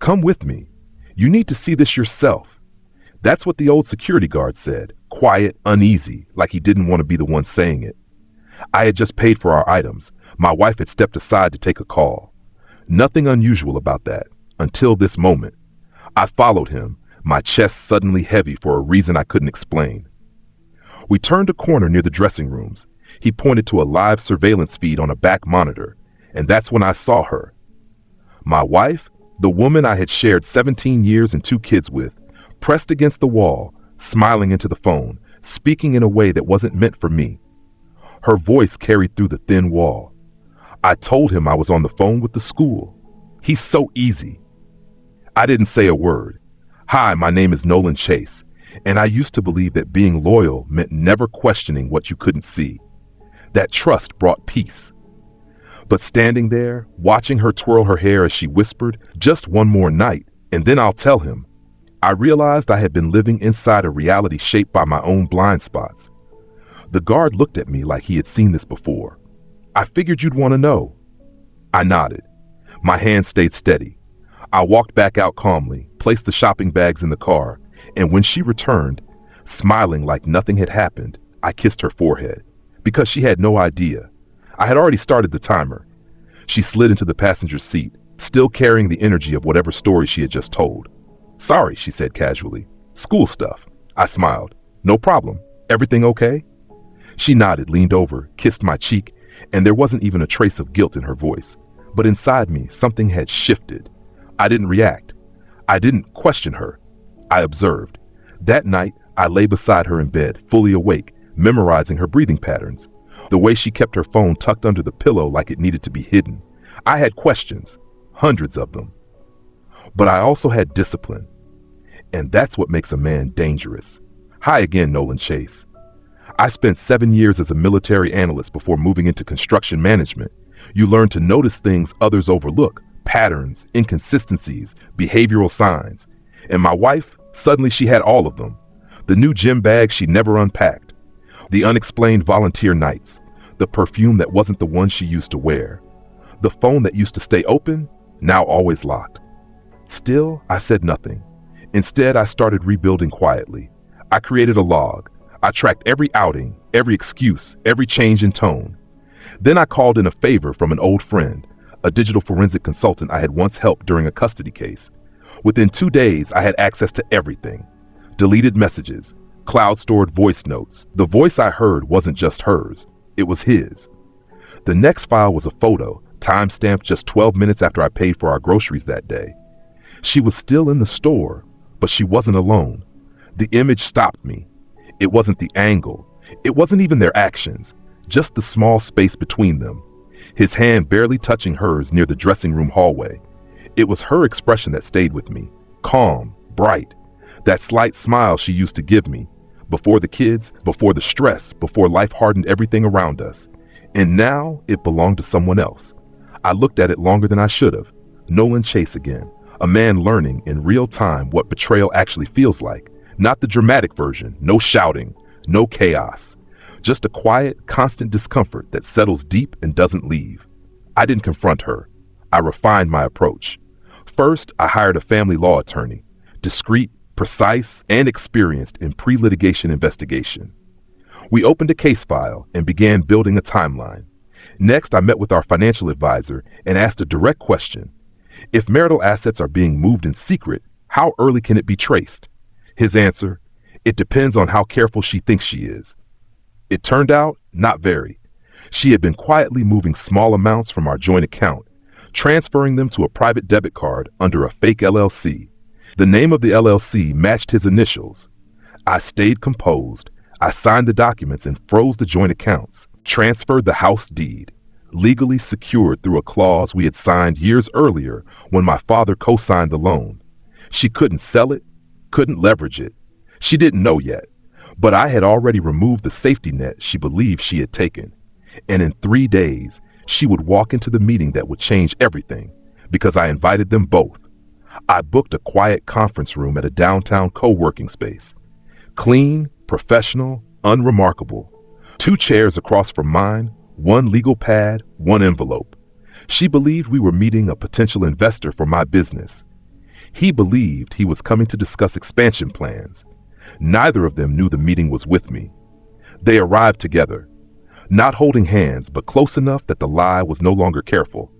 "Come with me. You need to see this yourself." That's what the old security guard said, quiet, uneasy, like he didn't want to be the one saying it. I had just paid for our items. My wife had stepped aside to take a call. Nothing unusual about that, until this moment. I followed him, my chest suddenly heavy for a reason I couldn't explain. We turned a corner near the dressing rooms. He pointed to a live surveillance feed on a back monitor, and that's when I saw her. My wife, the woman I had shared 17 years and 2 kids with, pressed against the wall, smiling into the phone, speaking in a way that wasn't meant for me. Her voice carried through the thin wall. I told him I was on the phone with the school. He's so easy. I didn't say a word. "Hi, my name is Nolan Chase, and I used to believe that being loyal meant never questioning what you couldn't see. That trust brought peace." But standing there, watching her twirl her hair as she whispered, "Just one more night, and then I'll tell him," I realized I had been living inside a reality shaped by my own blind spots. The guard looked at me like he had seen this before. "I figured you'd want to know." I nodded. My hand stayed steady. I walked back out calmly, placed the shopping bags in the car, and when she returned, smiling like nothing had happened, I kissed her forehead, because she had no idea. I had already started the timer. She slid into the passenger seat, still carrying the energy of whatever story she had just told. "Sorry," she said casually. "School stuff." I smiled. "No problem. Everything okay?" She nodded, leaned over, kissed my cheek, and there wasn't even a trace of guilt in her voice. But inside me, something had shifted. I didn't react. I didn't question her. I observed. That night, I lay beside her in bed, fully awake, memorizing her breathing patterns, the way she kept her phone tucked under the pillow like it needed to be hidden. I had questions, hundreds of them. But I also had discipline. And that's what makes a man dangerous. Hi again, Nolan Chase. I spent 7 years as a military analyst before moving into construction management. You learn to notice things others overlook, patterns, inconsistencies, behavioral signs. And my wife, suddenly she had all of them. The new gym bag she never unpacked. The unexplained volunteer nights. The perfume that wasn't the one she used to wear. The phone that used to stay open, now always locked. Still, I said nothing. Instead, I started rebuilding quietly. I created a log. I tracked every outing, every excuse, every change in tone. Then I called in a favor from an old friend, a digital forensic consultant I had once helped during a custody case. Within 2 days, I had access to everything. Deleted messages, cloud-stored voice notes. The voice I heard wasn't just hers, it was his. The next file was a photo, time-stamped just 12 minutes after I paid for our groceries that day. She was still in the store, but she wasn't alone. The image stopped me. It wasn't the angle. It wasn't even their actions, just the small space between them. His hand barely touching hers near the dressing room hallway. It was her expression that stayed with me. Calm, bright. That slight smile she used to give me. Before the kids, before the stress, before life hardened everything around us. And now it belonged to someone else. I looked at it longer than I should have. Nolan Chase again. A man learning in real time what betrayal actually feels like. Not the dramatic version, no shouting, no chaos. Just a quiet, constant discomfort that settles deep and doesn't leave. I didn't confront her. I refined my approach. First, I hired a family law attorney, discreet, precise, and experienced in pre-litigation investigation. We opened a case file and began building a timeline. Next, I met with our financial advisor and asked a direct question. If marital assets are being moved in secret, how early can it be traced? His answer, it depends on how careful she thinks she is. It turned out, not very. She had been quietly moving small amounts from our joint account, transferring them to a private debit card under a fake LLC. The name of the LLC matched his initials. I stayed composed. I signed the documents and froze the joint accounts, transferred the house deed, legally secured through a clause we had signed years earlier when my father co-signed the loan. She couldn't sell it, couldn't leverage it. She didn't know yet, but I had already removed the safety net she believed she had taken. And in 3 days, she would walk into the meeting that would change everything, because I invited them both. I booked a quiet conference room at a downtown co-working space. Clean, professional, unremarkable. 2 chairs across from mine, 1 legal pad, 1 envelope. She believed we were meeting a potential investor for my business. He believed he was coming to discuss expansion plans. Neither of them knew the meeting was with me. They arrived together, not holding hands, but close enough that the lie was no longer careful.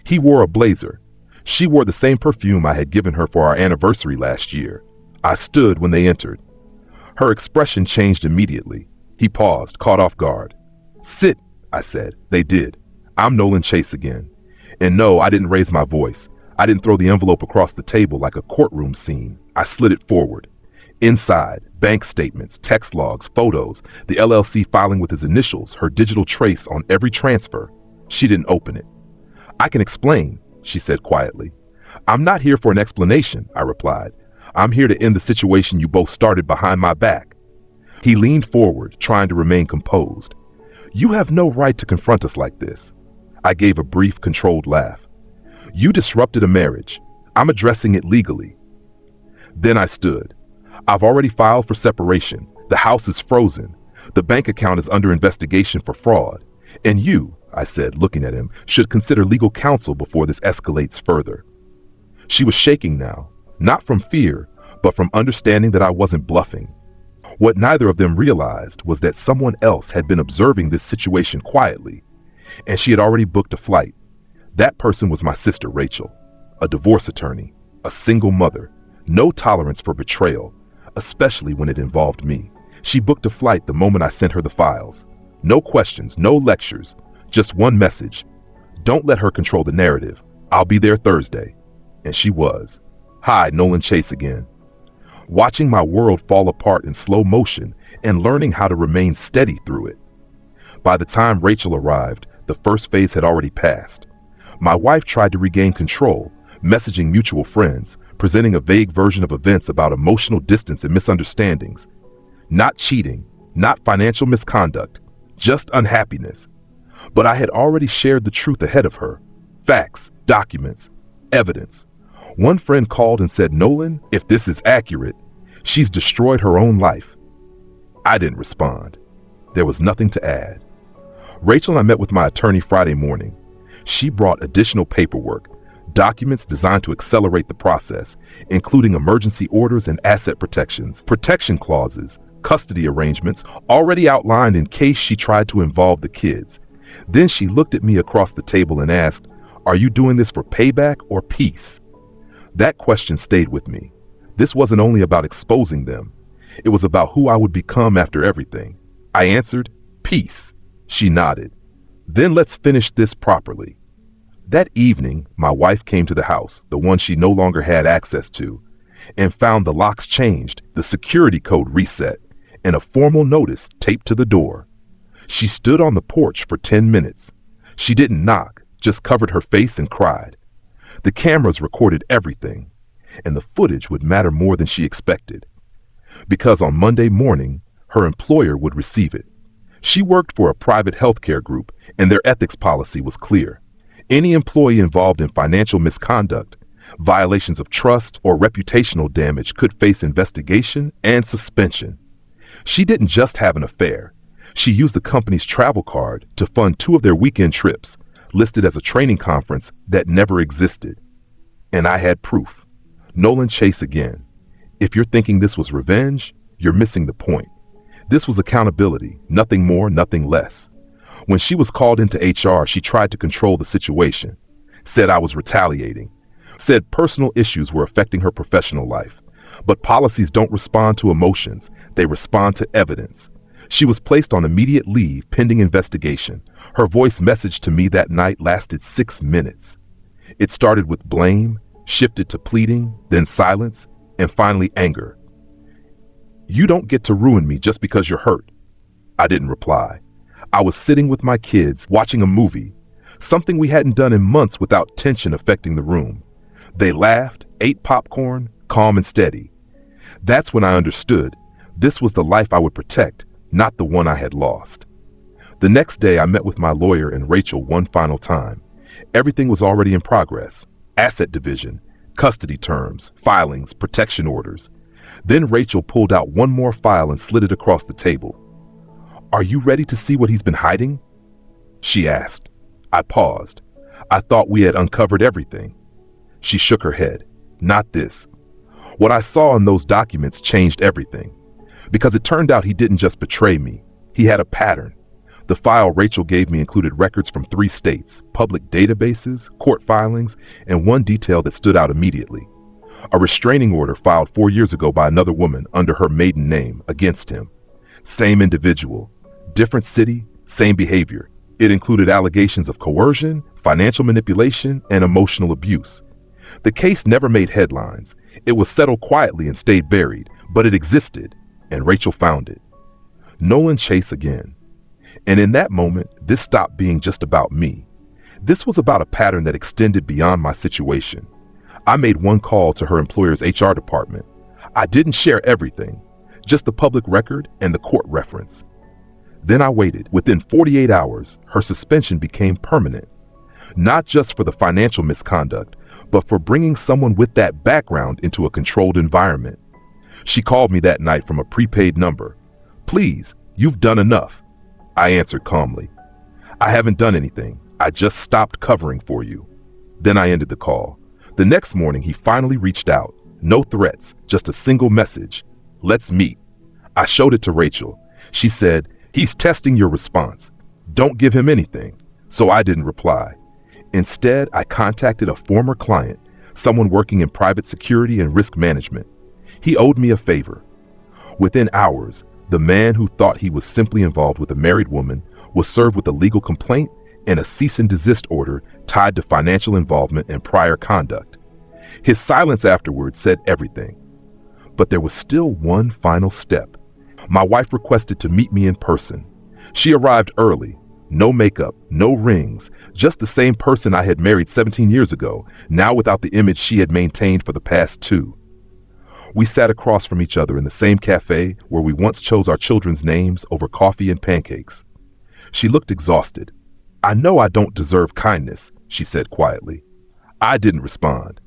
He wore a blazer. She wore the same perfume I had given her for our anniversary last year. I stood when they entered. Her expression changed immediately. He paused, caught off guard. "Sit," I said. They did. "I'm Nolan Chase again." And no, I didn't raise my voice. I didn't throw the envelope across the table like a courtroom scene. I slid it forward. Inside, bank statements, text logs, photos, the LLC filing with his initials, her digital trace on every transfer. She didn't open it. "I can explain," she said quietly. "I'm not here for an explanation," I replied. "I'm here to end the situation you both started behind my back." He leaned forward, trying to remain composed. "You have no right to confront us like this." I gave a brief, controlled laugh. "You disrupted a marriage. I'm addressing it legally." Then I stood. "I've already filed for separation. The house is frozen. The bank account is under investigation for fraud. And you," I said, looking at him, "should consider legal counsel before this escalates further." She was shaking now, not from fear, but from understanding that I wasn't bluffing. What neither of them realized was that someone else had been observing this situation quietly, and she had already booked a flight. That person was my sister, Rachel, a divorce attorney, a single mother, no tolerance for betrayal, especially when it involved me. She booked a flight the moment I sent her the files. No questions, no lectures, just one message. "Don't let her control the narrative. I'll be there Thursday." And she was. Hi, Nolan Chase again. Watching my world fall apart in slow motion and learning how to remain steady through it. By the time Rachel arrived, the first phase had already passed. My wife tried to regain control, messaging mutual friends, presenting a vague version of events about emotional distance and misunderstandings. Not cheating, not financial misconduct, just unhappiness. But I had already shared the truth ahead of her. Facts, documents, evidence. One friend called and said, "Nolan, if this is accurate, she's destroyed her own life." I didn't respond. There was nothing to add. Rachel and I met with my attorney Friday morning. She brought additional paperwork, documents designed to accelerate the process, including emergency orders and asset protections, protection clauses, custody arrangements already outlined in case she tried to involve the kids. Then she looked at me across the table and asked, "Are you doing this for payback or peace?" That question stayed with me. This wasn't only about exposing them. It was about who I would become after everything. I answered, "Peace." She nodded. "Then let's finish this properly." That evening, my wife came to the house, the one she no longer had access to, and found the locks changed, the security code reset, and a formal notice taped to the door. She stood on the porch for 10 minutes. She didn't knock, just covered her face and cried. The cameras recorded everything, and the footage would matter more than she expected. Because on Monday morning, her employer would receive it. She worked for a private healthcare group, and their ethics policy was clear. Any employee involved in financial misconduct, violations of trust, or reputational damage could face investigation and suspension. She didn't just have an affair. She used the company's travel card to fund 2 of their weekend trips, listed as a training conference that never existed. And I had proof. Nolan Chase again. If you're thinking this was revenge, you're missing the point. This was accountability, nothing more, nothing less. When she was called into HR, she tried to control the situation, said I was retaliating, said personal issues were affecting her professional life. But policies don't respond to emotions, they respond to evidence. She was placed on immediate leave pending investigation. Her voice message to me that night lasted 6 minutes. It started with blame, shifted to pleading, then silence, and finally anger. "You don't get to ruin me just because you're hurt." I didn't reply. I was sitting with my kids, watching a movie, something we hadn't done in months without tension affecting the room. They laughed, ate popcorn, calm and steady. That's when I understood this was the life I would protect, not the one I had lost. The next day, I met with my lawyer and Rachel one final time. Everything was already in progress. Asset division, custody terms, filings, protection orders. Then Rachel pulled out one more file and slid it across the table. "Are you ready to see what he's been hiding?" she asked. I paused. I thought we had uncovered everything. She shook her head. Not this. What I saw in those documents changed everything. Because it turned out he didn't just betray me. He had a pattern. The file Rachel gave me included records from 3 states, public databases, court filings, and one detail that stood out immediately. A restraining order filed 4 years ago by another woman under her maiden name against him. Same individual, different city, same behavior. It included allegations of coercion, financial manipulation, and emotional abuse. The case never made headlines. It was settled quietly and stayed buried, but it existed, and Rachel found it. Nolan Chase again. And in that moment, this stopped being just about me. This was about a pattern that extended beyond my situation. I made one call to her employer's HR department. I didn't share everything, just the public record and the court reference. Then I waited. Within 48 hours, her suspension became permanent. Not just for the financial misconduct, but for bringing someone with that background into a controlled environment. She called me that night from a prepaid number. "Please, you've done enough." I answered calmly. "I haven't done anything. I just stopped covering for you." Then I ended the call. The next morning, he finally reached out. No threats, just a single message. "Let's meet." I showed it to Rachel. She said, "He's testing your response. Don't give him anything." So I didn't reply. Instead, I contacted a former client, someone working in private security and risk management. He owed me a favor. Within hours, the man who thought he was simply involved with a married woman was served with a legal complaint and a cease and desist order tied to financial involvement and prior conduct. His silence afterwards said everything. But there was still one final step. My wife requested to meet me in person. She arrived early. No makeup, no rings, just the same person I had married 17 years ago, now without the image she had maintained for the past 2. We sat across from each other in the same cafe where we once chose our children's names over coffee and pancakes. She looked exhausted. "I know I don't deserve kindness," she said quietly. I didn't respond.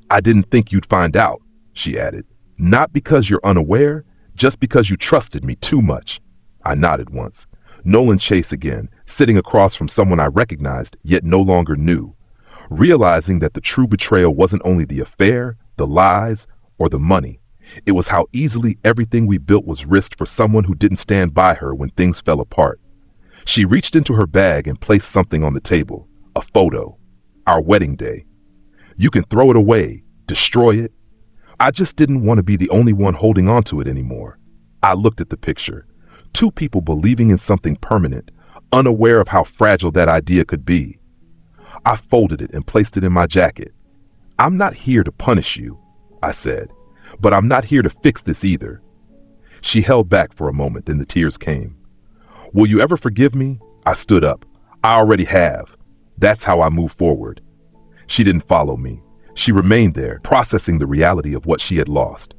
"I didn't think you'd find out," she added. "Not because you're unaware, just because you trusted me too much." I nodded once. Nolan Chase again, sitting across from someone I recognized yet no longer knew, realizing that the true betrayal wasn't only the affair, the lies, or the money. It was how easily everything we built was risked for someone who didn't stand by her when things fell apart. She reached into her bag and placed something on the table, a photo, our wedding day. "You can throw it away, destroy it." I just didn't want to be the only one holding on to it anymore. I looked at the picture. 2 people believing in something permanent, unaware of how fragile that idea could be. I folded it and placed it in my jacket. "I'm not here to punish you," I said, "but I'm not here to fix this either." She held back for a moment, then the tears came. "Will you ever forgive me?" I stood up. "I already have. That's how I move forward." She didn't follow me. She remained there, processing the reality of what she had lost.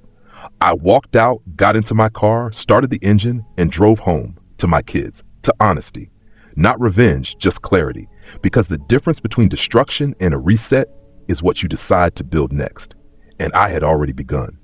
I walked out, got into my car, started the engine, and drove home, to my kids, to honesty. Not revenge, just clarity. Because the difference between destruction and a reset is what you decide to build next. And I had already begun.